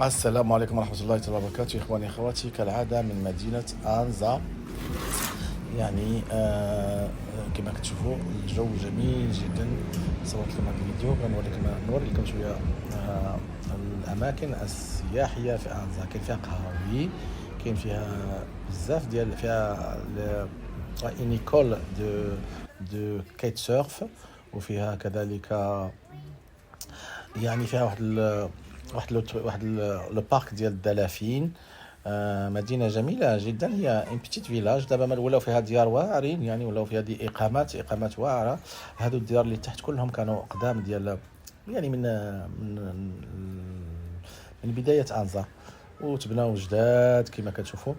السلام عليكم ورحمة الله تعالى وبركاته، إخواني أخواتي، كالعادة من مدينة أنزا. يعني كما كتشوفوا الجو جميل جدا. صورت لكم هذا الفيديو نوري لكم شوية آه الأماكن السياحية في أنزا. كاين فيها قهاوي، كاين فيها بزاف ديال فيها اون ايكول دو كايت سيرف، وفيها كذلك يعني فيها لو بارك ديال الدلافين. مدينه جميله جدا، هي ان بيتيت فيلاج. دابا ما ولاو فيها ديار واعرين، يعني ولاو فيها دي اقامات واعره. هادو الديار اللي تحت كلهم كانوا قدام ديال، يعني من من بدايه انزا، وتبناو جداد كما كتشوفوا.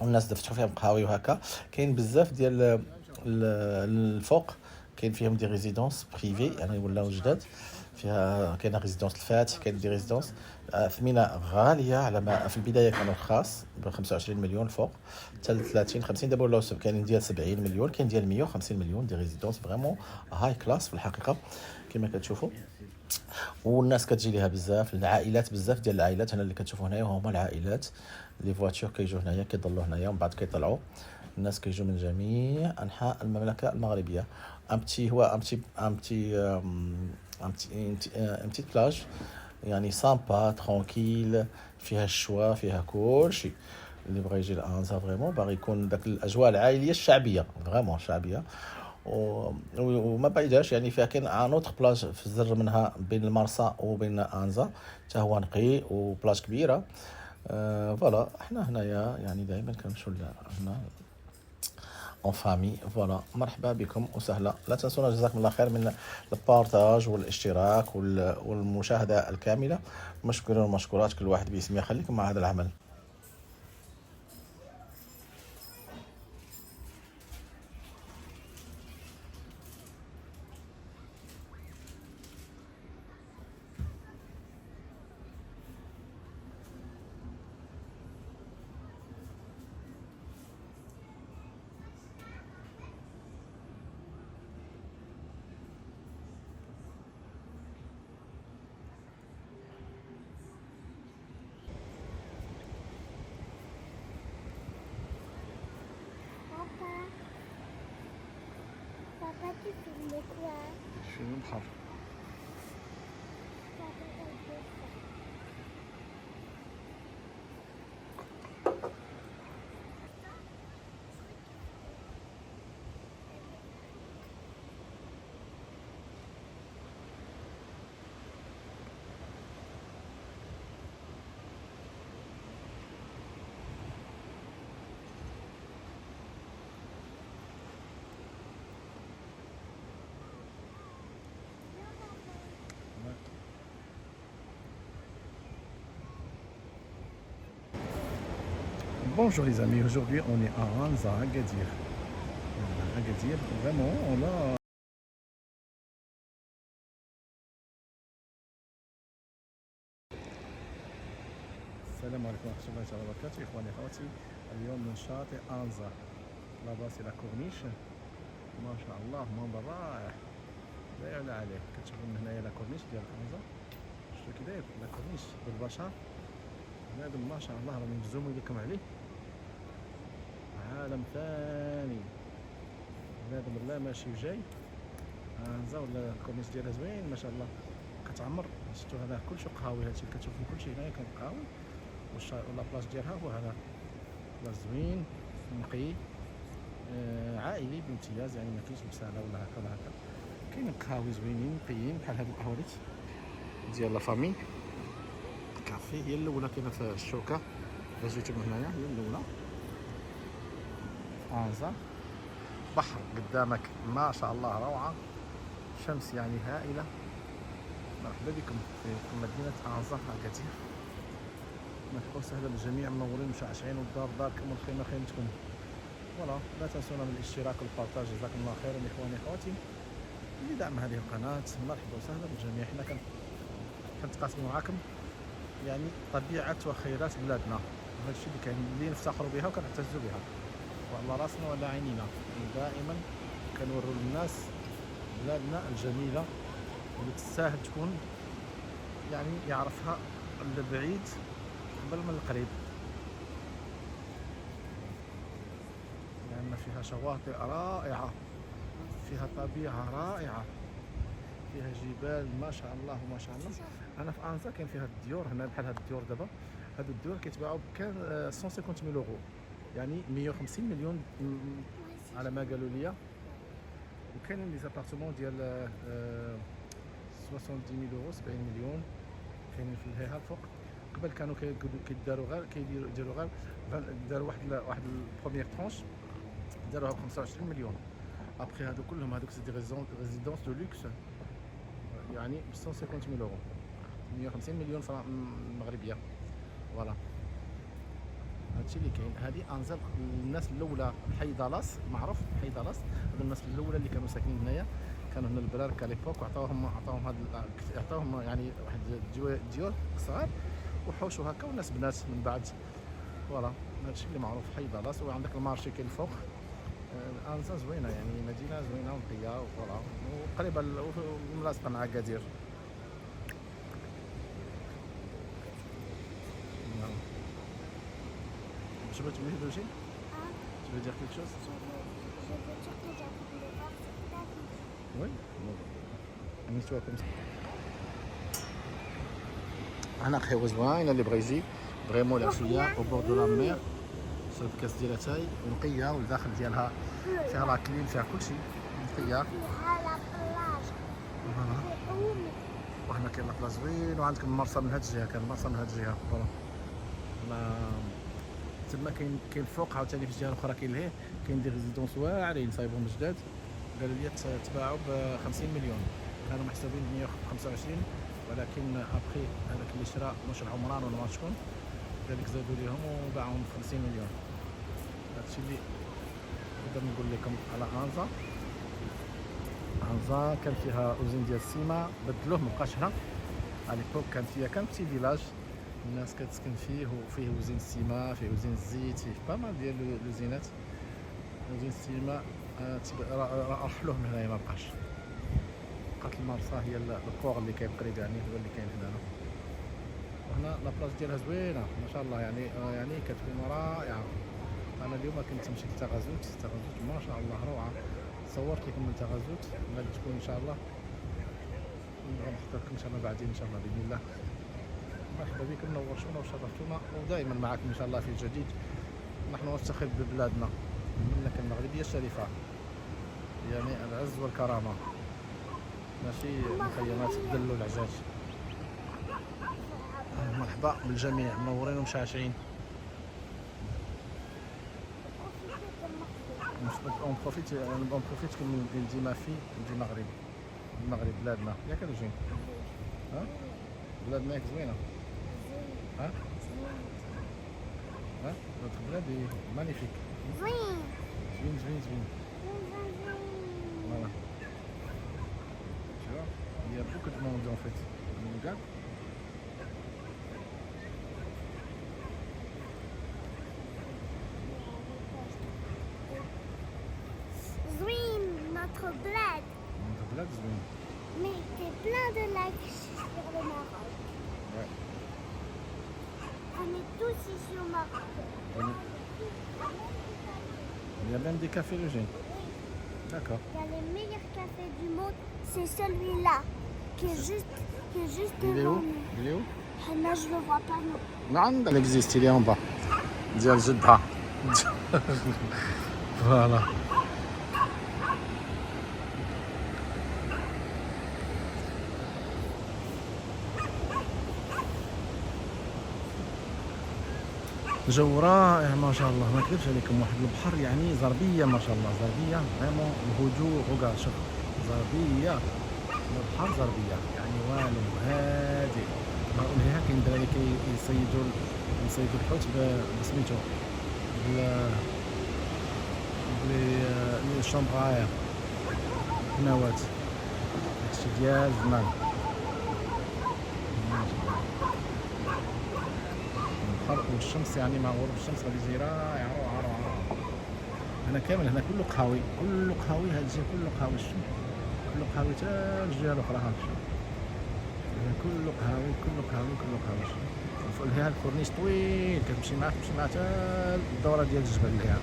والناس فتحوا فيها مقهاوي وهكا. كاين بزاف ديال الفوق، كاين فيهم دي ريزيدونس بريفي، يعني ولاو جداد. فيها كاين ريزيدونس الفاتح، كاين دي ريزيدونس ثمينه غاليه. على ما في البدايه كانوا رخاص ب 25 مليون الفوق، حتى 30 50. دابا ولاو كاين ديال 70 مليون، كاين ديال 150 مليون. دي ريزيدونس فريمون هاي كلاس في الحقيقه كما كتشوفوا. والناس كتجي ليها بزاف العائلات، بزاف ديال العائلات هنا اللي كتشوفوا هنايا هما العائلات. لي فواتور كيجيو هنايا كيضلوا هنايا ومن بعد كيطلعوا. الناس كيجيو من جميع انحاء المملكه المغربيه. امتي هو امتي امتي امتي بلاج، يعني سامبا ترونكيل، فيها الشوا، فيها كلشي. اللي بغى يجي لانزا فريمون باغي يكون داك الاجواء العائليه الشعبيه، فريمون شعبيه. وما بعيداش، يعني فيها كاين ان اوتر بلاج في الزر منها بين المرسى وبين انزا، حتى هو نقي وبلاج كبيره. فوالا حنا هنايا يعني دائما كنمشيو هنا اون فامي. فوالا مرحبا بكم وسهلا. لا تنسونا جزاكم الله خير من البارتاج والاشتراك والمشاهده الكامله. مشكورين ومشكورات، كل واحد باسمه. خليكم مع هذا العمل. Papa, papa, tu filmes quoi? شنو البحر؟ Papa, regarde ça. Bonjour les amis, aujourd'hui on est à Anza, Agadir. Agadir, vraiment on a السلام عليكم ورحمة الله تعالى وبركاته، إخواني أخواتي. اليوم من شاطئ أنزا، لاباس إلى كورنيش. ما شاء الله منظر رائع لا يعلى عليه. كتشوفوا من هنايا لا كورنيش ديال أنزا، شتو كي داير لا كورنيش بالبشر. بنادم ما شاء الله راني مجزوم لكم عليه، عالم ثاني. بنادم لا ماشي وجاي. أنزا ولا الكورنيش ديالها زوين ما شاء الله، كتعمر. شتو هذا كلشي قهاوي، هادشي اللي كتشوفوا كلشي هنايا كان قهاوي. ولا بلاص ديالها هو هذا بلاص زوين نقي، عائلي بامتياز، يعني ما كاينش بساله ولا هكا ولا هكا. كاين قهاوي زوينين نقيين بحال هاد القهوات ديال لا فامي. كافي هي الاولى كاينه في الشوكه، الا جيتو من هنايا هي الاولى. انزا بحر قدامك ما شاء الله روعه، شمس يعني هائله. مرحبا بكم في مدينه انزا اكادير. مرحبا وسهلا بالجميع، منورين مشعشعين، والدار داركم والخيمه خيمتكم. فوالا لا تنسونا من الاشتراك والبارتاج، جزاكم الله خيرا اخواني اخواتي لدعم هذه القناه. مرحبا وسهلا بالجميع. حنا كنتقاسموا معاكم يعني طبيعه وخيرات بلادنا، هذا الشيء اللي كاين اللي نفتخروا بها وكنعتزوا بها، وعلى راسنا وعلى عينينا. دائما كنوروا للناس بلادنا الجميله اللي تستاهل تكون يعني يعرفها البعيد قبل من القريب، لأن فيها شواطئ رائعة، فيها طبيعة رائعة، فيها جبال ما شاء الله ما شاء الله. أنا في أنزا كاين فيها الديور هنا بحال هاد الديور دابا، هادو الديور كيتباعوا بكان 150,000 يورو، يعني 150 مليون على ما قالوا لي. وكاينين لي زابارتمون ديال 70,000 يورو 70 مليون كاينين في الهيها الفوق. قبل كانوا كيداروا غير كيديروا غير داروا واحد البروميير ترونش داروها ب 25 مليون. ابخي هادو كلهم هادوك سي دي ريزيدونس دو لوكس، يعني ب 150,000 يورو، 150 مليون فرنك مغربيه. فوالا هادشي اللي كاين. هادي انزا الناس الاولى حي دالاس، معروف حي دالاس، هادو الناس الاولى اللي كانوا ساكنين هنايا، كانوا هنا البرار كاليبوك، عطاوهم يعني واحد ديور صغار وحوشوا هكا والناس بنات من بعد. فوالا هادشي اللي معروف حي دالاس. وعندك المارشي كاين الفوق. انزا زوينه يعني مدينه زوينه ونقيه وفوالا وقريبه وملاصقه مع اكادير. Je peux te dire quelque chose? Tu veux dire quelque chose? Je veux dire que j'habite le voir, c'est la vie. Oui. Amuse-toi comme ça. انا قهوه زوينه اللي بغى يجي فريمون العشيه او بوردو لا مير، شرب كاس ديال اتاي ونقيه، والداخل ديالها فيها لاكلين فيها كلشي نقيه. فيها لا بلاج. وهنا كاين لاكلا زوين، وعندكم المرسى من هاد الجهه، كان المرسى من هاد الجهه. فوالا تما كاين فوق عاوتاني في الجهه الاخرى كاين لهيه كاين دي ريزيدونس واعرين صايبهم جداد، قالوا لي تباعوا ب 50 مليون، كانوا محسوبين ب 125 ولكن ابخي هذاك اللي شرا مش العمران ولا ما شكون قال لك زادوا ليهم وباعوهم ب 50 مليون. هادشي اللي نقدر نقول لكم على انزا. انزا كان فيها اوزين ديال السيما، بدلوه مبقاش هنا. على ليبوك كان فيها كان بتي فيلاج الناس كتسكن فيه، وفيه وزين السيما، فيه وزين الزيت، فيه بامال ديال الوزينات. وزين السيما راح لهم هنايا ما بقاش، بقات المرسى هي البور اللي كاين قريب، يعني هو اللي كاين هنا. وهنا لابلاج ديالها زوينه ما شاء الله، يعني كتكون رائعه. انا اليوم كنت مشيت لتغازوت ما شاء الله روعه، صورت لكم من تغازوت، غادي تكون ان شاء الله غنحط لكم ان شاء الله بعدين ان شاء الله باذن الله. مرحبا بكم، نورتونا وشرفتونا، ودائما معكم ان شاء الله في الجديد. نحن نفتخر ببلادنا، المملكه المغربيه الشريفه، يعني العز والكرامه، ماشي مخيمات الدل والعجاج. مرحبا بالجميع، منورين ومشعشعين. اون بروفيت كم ديما في المغرب بلادنا ياك الوجين. ها بلادنا ياك زوينه. ها notre bled est magnifique. زوين. Zwin. Voilà. Tu vois, il y a beaucoup de monde en fait. Regarde. زوين notre bled. Notre bled Zwin. Mais c'est plein de likes sur le Maroc. Ouais. On est tous ici au Maroc. Il y a même des cafés Eugène. D'accord. Il y a le meilleur café du monde, c'est celui-là, qui est juste Il est devant où? nous. Il est où? Là, je le vois pas, non. Non, il existe, il est en bas. ديال جدها. Voilà. جو رائع ما شاء الله، ما نكذبش عليكم، واحد البحر يعني زربيه ما شاء الله، زربيه فريمون الهدوء. وكاع شوف زربيه، البحر زربيه يعني والو هادي. هنا كاين دراري كيصيدوا الحوت بسميتو بلي شومبراير قنوات، هادشي ديال زمان. البحر والشمس يعني مع غروب الشمس غادي يجي رائع روعه. هنا كامل، هنا كله قهاوي، هاد الجهه كله قهاوي، كله قهاوي حتى الجهه الاخرى. ها كله قهاوي كله قهاوي كله قهاوي. فوق لها الكورنيش طويل كتمشي معاه حتى الدوره ديال الجبل ليها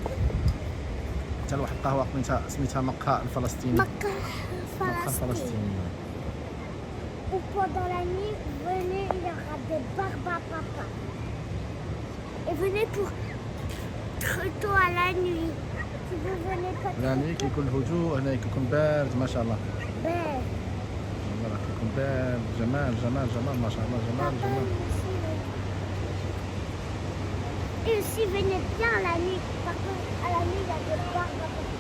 حتى لواحد القهوه سميتها مقهى الفلسطيني. مقهى مقهى Palestine. الفلسطيني. Ou pendant la nuit, venez, il y aura des barbes à papa. Et venez pour très tôt à la nuit. Si vous venez pas يعني كيكون الهدوء هنا كيكون بارد ما شاء الله. ben, والله كيكون بارد جمال جمال جمال ما شاء الله جمال papa, جمال. Et aussi, venez bien la nuit. Par contre, à la nuit, il y a des barbes à papa.